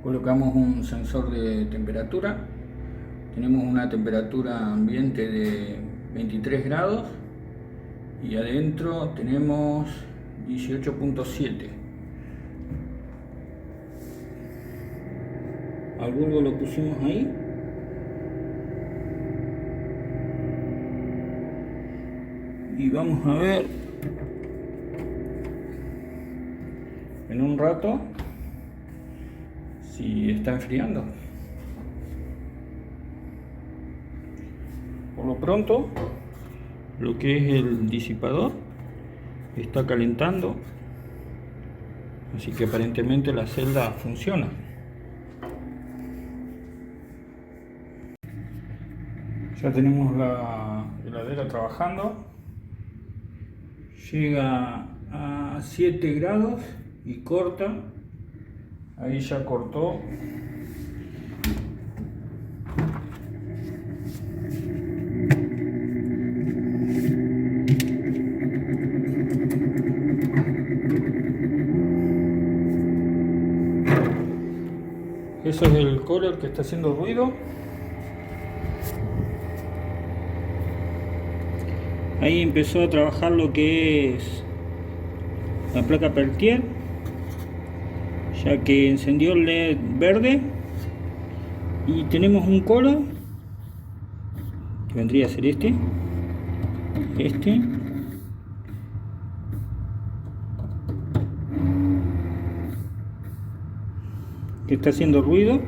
Colocamos un sensor de temperatura. Tenemos una temperatura ambiente de 23 grados y adentro tenemos 18.7. Al bulbo lo pusimos ahí. Y vamos a ver en un rato si está enfriando. Por lo pronto, lo que es el disipador está calentando, así que aparentemente la celda funciona. Ya tenemos la heladera trabajando, llega a 7 grados y corta. Ahí ya cortó. Eso es el cooler que está haciendo ruido. Ahí empezó a trabajar lo que es la placa Peltier, ya que encendió el LED verde. Y tenemos un cooler que vendría a ser este que está haciendo ruido.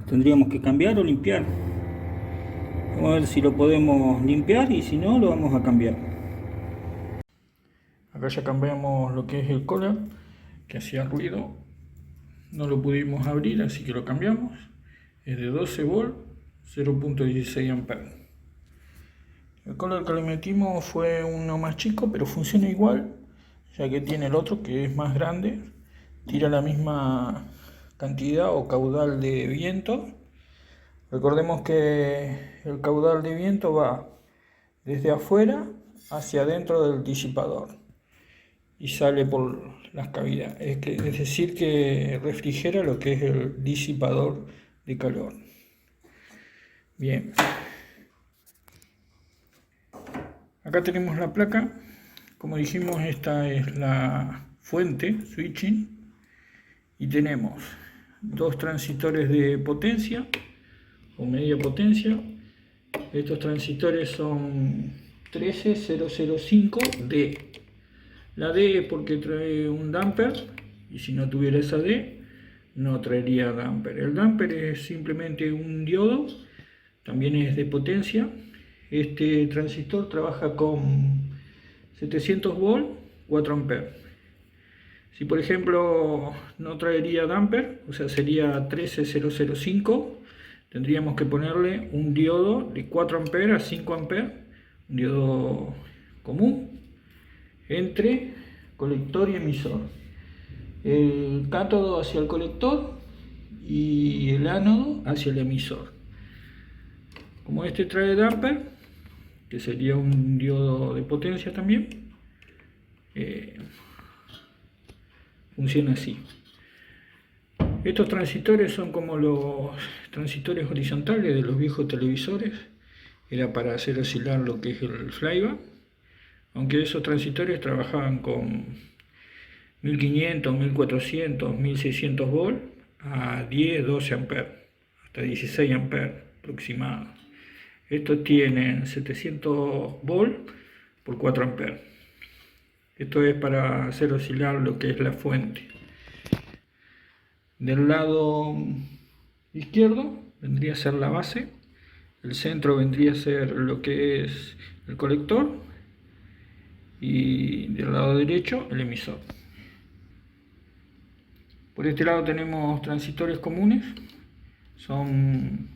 Tendríamos que cambiar o limpiar. Vamos a ver si lo podemos limpiar y si no lo vamos a cambiar. Acá ya cambiamos lo que es el cooler que hacía ruido. No lo pudimos abrir, así que lo cambiamos. Es de 12 volts, 0.16 amperes. El cooler que le metimos fue uno más chico, pero funciona igual, ya que tiene el otro que es más grande. Tira la misma cantidad o caudal de viento. Recordemos que el caudal de viento va desde afuera hacia adentro del disipador y sale por las cavidades, es decir que refrigera lo que es el disipador de calor. Bien, acá tenemos la placa. Como dijimos, esta es la fuente switching y tenemos dos transistores de potencia o media potencia. Estos transistores son 13005D. La D es porque trae un damper, y si no tuviera esa D no traería damper. El damper es simplemente un diodo, también es de potencia. Este transistor trabaja con 700 volts, 4 amperes. Si por ejemplo no traería damper, o sea sería 13005, tendríamos que ponerle un diodo de 4 amperes a 5 amperes, un diodo común, entre colector y emisor. El cátodo hacia el colector y el ánodo hacia el emisor. Como este trae damper, que sería un diodo de potencia también, funciona así. Estos transistores son como los transistores horizontales de los viejos televisores. Era para hacer oscilar lo que es el flyback, aunque esos transistores trabajaban con 1500, 1400, 1600 volts a 10, 12 amperes, hasta 16 amperes aproximados. Estos tienen 700 volts por 4 amperes. Esto es para hacer oscilar lo que es la fuente. Del lado izquierdo vendría a ser la base, el centro vendría a ser lo que es el colector y del lado derecho el emisor. Por este lado tenemos transistores comunes, son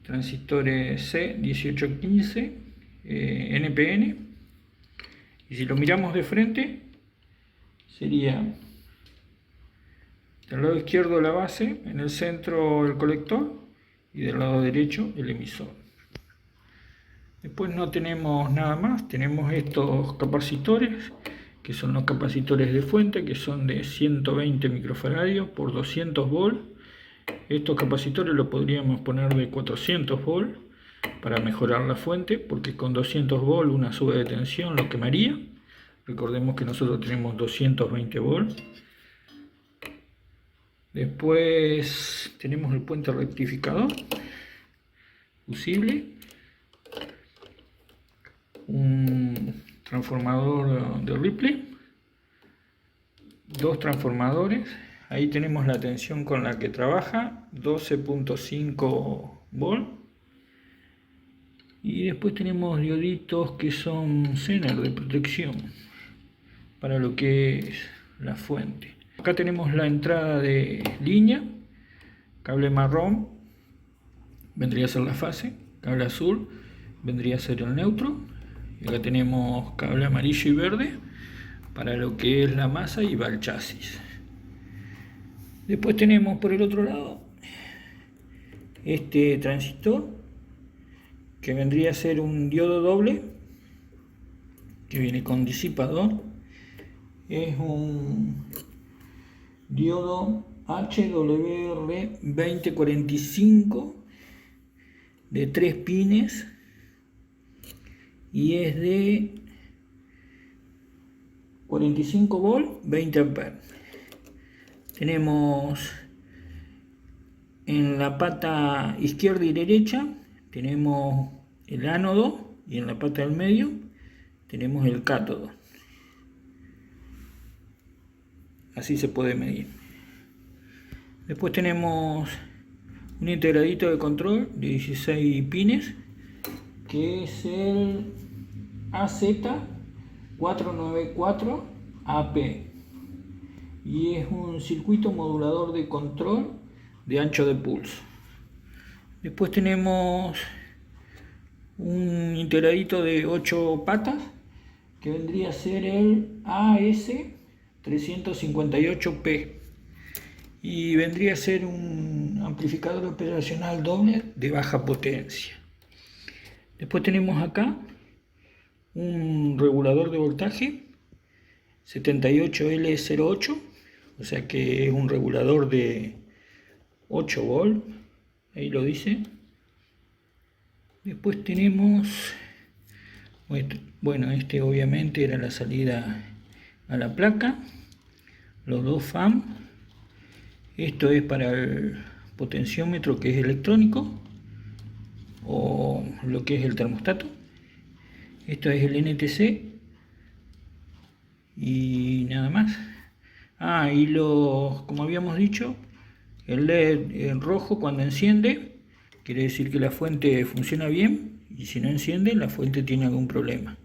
transistores C1815 NPN, y si lo miramos de frente sería del lado izquierdo la base, en el centro el colector y del lado derecho el emisor. Después no tenemos nada más, tenemos estos capacitores, que son los capacitores de fuente, que son de 120 microfaradios por 200 volts. Estos capacitores los podríamos poner de 400 volts para mejorar la fuente, porque con 200 volts una sube de tensión lo quemaría. Recordemos que nosotros tenemos 220 volts. Después tenemos el puente rectificador fusible, un transformador de Ripley, dos transformadores. Ahí tenemos la tensión con la que trabaja, 12.5 volts. Y después tenemos dioditos que son Zener de protección para lo que es la fuente. Acá tenemos la entrada de línea, cable marrón vendría a ser la fase, cable azul vendría a ser el neutro, y acá tenemos cable amarillo y verde para lo que es la masa y va el chasis. Después tenemos por el otro lado este transistor que vendría a ser un diodo doble que viene con disipador. Es un diodo HWR2045 de 3 pines y es de 45 volts, 20 amperes. Tenemos en la pata izquierda y derecha tenemos el ánodo y en la pata del medio tenemos el cátodo. Así se puede medir. Después tenemos un integradito de control de 16 pines que es el AZ494AP y es un circuito modulador de control de ancho de pulso. Después tenemos un integradito de 8 patas que vendría a ser el AS358P y vendría a ser un amplificador operacional doble de baja potencia. Después tenemos acá un regulador de voltaje 78L08, o sea que es un regulador de 8 volts, ahí lo dice. Después tenemos, bueno, este obviamente era la salida a la placa, los dos FAM. Esto es para el potenciómetro que es electrónico o lo que es el termostato. Esto es el NTC y nada más. Y como habíamos dicho, el LED en rojo cuando enciende quiere decir que la fuente funciona bien, y si no enciende la fuente tiene algún problema.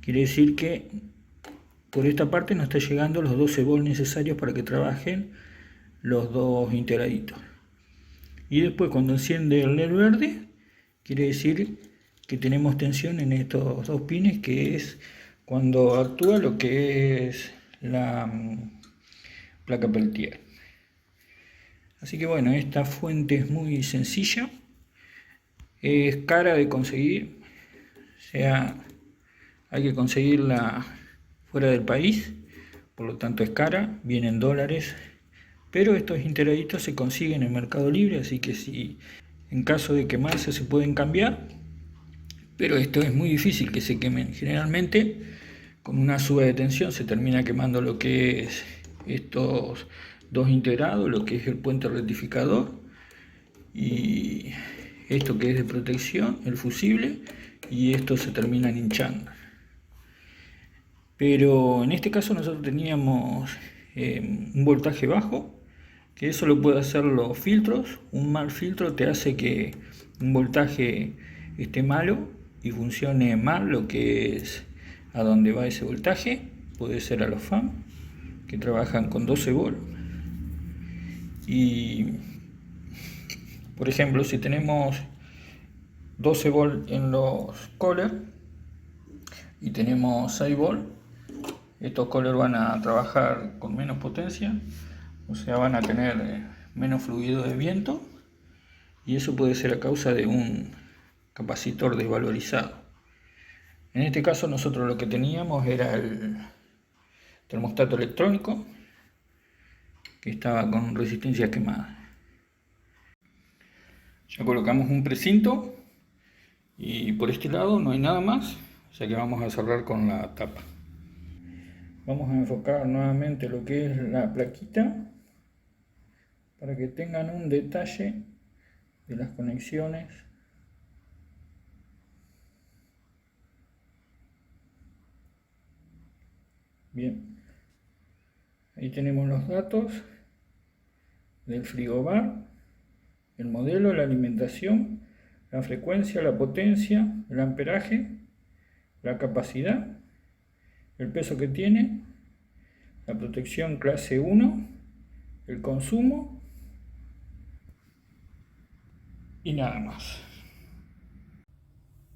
Quiere decir que por esta parte no está llegando los 12 volts necesarios para que trabajen los dos integraditos. Y después cuando enciende el LED verde quiere decir que tenemos tensión en estos dos pines, que es cuando actúa lo que es la placa Peltier. Así que bueno, esta fuente es muy sencilla, es cara de conseguir, o sea, hay que conseguirla fuera del país, por lo tanto es cara, viene en dólares, pero estos integraditos se consiguen en Mercado Libre, así que si en caso de quemarse se pueden cambiar, pero esto es muy difícil que se quemen. Generalmente con una suba de tensión se termina quemando lo que es estos dos integrados, lo que es el puente rectificador y esto que es de protección, el fusible, y estos se terminan hinchando. Pero en este caso nosotros teníamos un voltaje bajo, que eso lo puede hacer los filtros. Un mal filtro te hace que un voltaje esté malo y funcione mal lo que es a donde va ese voltaje. Puede ser a los FAM que trabajan con 12 volts. Y por ejemplo, si tenemos 12 volts en los coolers y tenemos 6 volts, estos coolers van a trabajar con menos potencia, o sea, van a tener menos fluido de viento, y eso puede ser a causa de un capacitor desvalorizado. En este caso nosotros lo que teníamos era el termostato electrónico que estaba con resistencia quemada. Ya colocamos un precinto y por este lado no hay nada más, o sea que vamos a cerrar con la tapa. Vamos a enfocar nuevamente lo que es la plaquita para que tengan un detalle de las conexiones. Bien, ahí tenemos los datos del frigobar, el modelo, la alimentación, la frecuencia, la potencia, el amperaje, la capacidad, el peso que tiene, la protección clase 1, el consumo y nada más.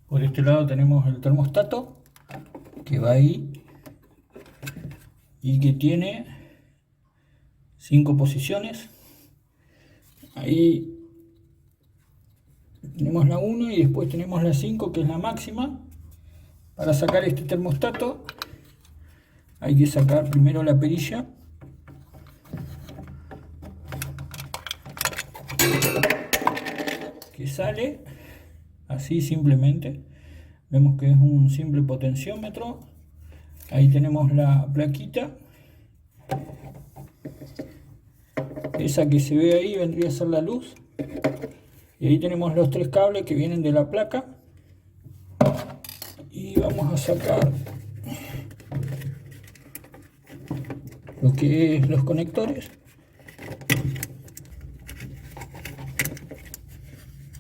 Por este lado tenemos el termostato que va ahí y que tiene 5 posiciones. Ahí tenemos la 1 y después tenemos la 5, que es la máxima. Para sacar este termostato hay que sacar primero la perilla que sale así simplemente. Vemos que es un simple potenciómetro. Ahí tenemos la plaquita. Esa que se ve ahí vendría a ser la luz. Y ahí tenemos los 3 cables que vienen de la placa. Y vamos a sacar lo que es los conectores.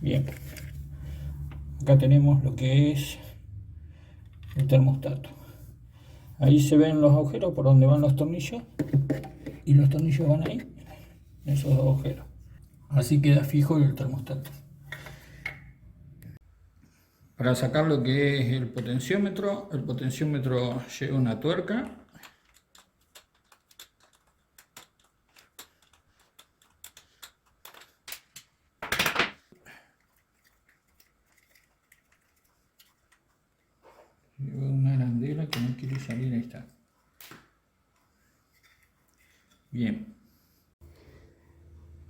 Bien. Acá tenemos lo que es el termostato. Ahí se ven los agujeros por donde van los tornillos. Y los tornillos van ahí, en esos 2 agujeros. Así queda fijo el termostato. Para sacar lo que es el potenciómetro lleva una tuerca. Lleva una arandela que no quiere salir, ahí está. Bien.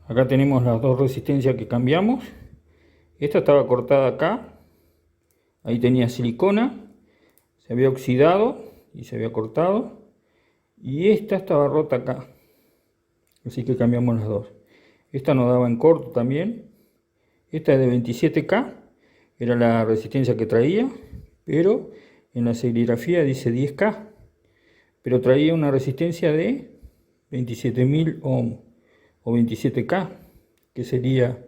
Acá tenemos las 2 resistencias que cambiamos. Esta estaba cortada acá. Ahí tenía silicona, se había oxidado y se había cortado. Y esta estaba rota acá. Así que cambiamos las 2. Esta nos daba en corto también. Esta es de 27K. Era la resistencia que traía. Pero en la serigrafía dice 10K. Pero traía una resistencia de 27.000 ohm. O 27K. Que sería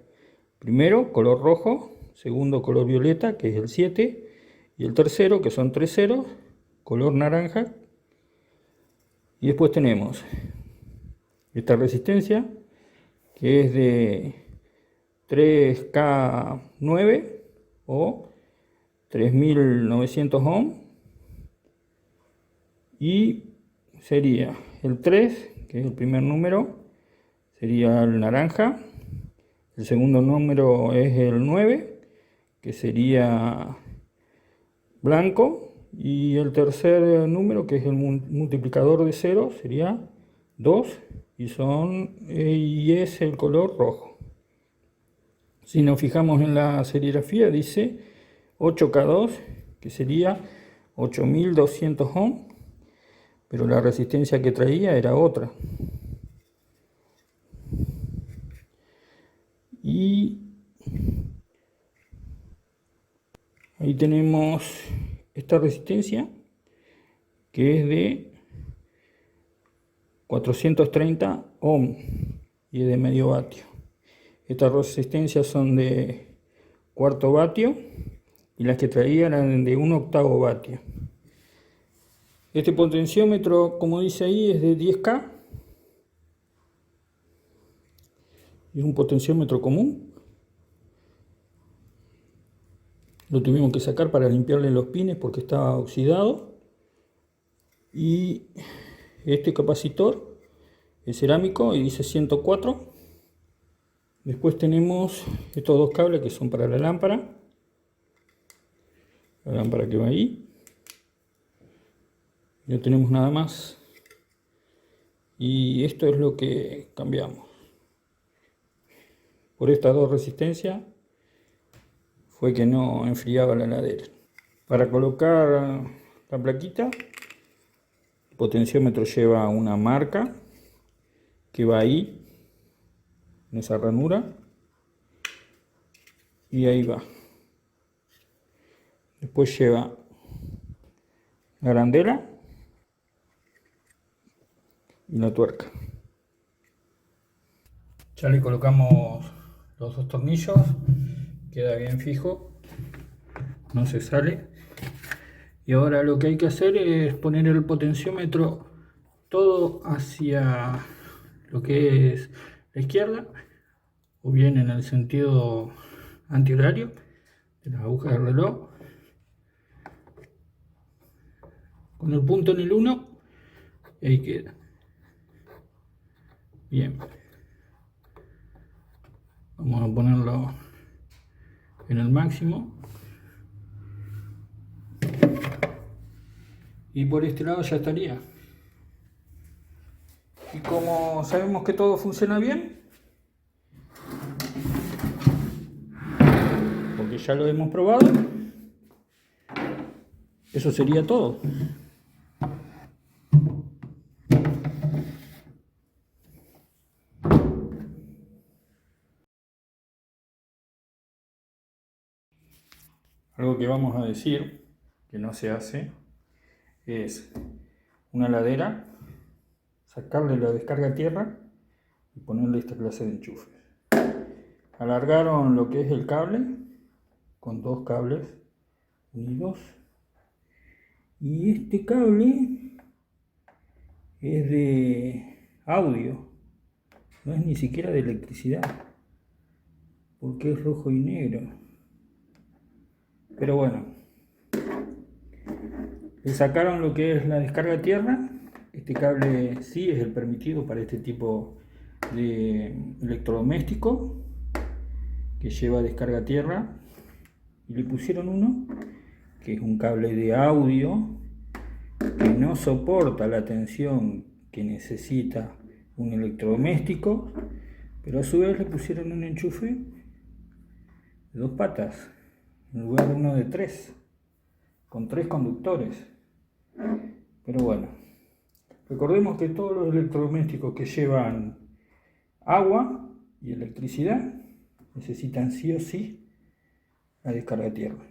primero color rojo. Segundo color violeta, que es el 7, y el tercero, que son 3 ceros, color naranja. Y después tenemos esta resistencia, que es de 3K9 o 3900 ohm, y sería el 3, que es el primer número, sería el naranja. El segundo número es el 9, que sería blanco, y el tercer número, que es el multiplicador de ceros, sería 2, y es el color rojo. Si nos fijamos en la serigrafía, dice 8K2, que sería 8200 ohm, pero la resistencia que traía era otra. Y ahí tenemos esta resistencia, que es de 430 ohm y es de medio vatio. Estas resistencias son de cuarto vatio y las que traía eran de 1/8 vatio. Este potenciómetro, como dice ahí, es de 10K. Es un potenciómetro común. Lo tuvimos que sacar para limpiarle los pines porque estaba oxidado. Y este capacitor es cerámico y dice 104. Después tenemos estos 2 cables que son para la lámpara que va ahí. No tenemos nada más. Y esto es lo que cambiamos. Por estas dos resistencias fue que no enfriaba la heladera. Para colocar la plaquita, el potenciómetro lleva una marca que va ahí, en esa ranura, y ahí va. Después lleva la arandela y la tuerca. Ya le colocamos los dos tornillos, queda bien fijo, no se sale. Y ahora lo que hay que hacer es poner el potenciómetro todo hacia lo que es la izquierda, o bien en el sentido antihorario de la aguja del reloj, con el punto en el 1, y ahí queda. Bien. Vamos a ponerlo en el máximo. Y por este lado ya estaría. Y como sabemos que todo funciona bien, porque ya lo hemos probado, eso sería todo. Algo que vamos a decir, que no se hace, es una heladera, sacarle la descarga a tierra y ponerle esta clase de enchufes. Alargaron lo que es el cable con dos cables unidos, y este cable es de audio, no es ni siquiera de electricidad, porque es rojo y negro. Pero bueno, le sacaron lo que es la descarga a tierra. Este cable sí es el permitido para este tipo de electrodoméstico que lleva descarga a tierra, y le pusieron uno que es un cable de audio que no soporta la tensión que necesita un electrodoméstico, pero a su vez le pusieron un enchufe de 2 patas en lugar de uno de 3, con 3 conductores. Pero bueno, recordemos que todos los electrodomésticos que llevan agua y electricidad necesitan sí o sí la descarga a tierra.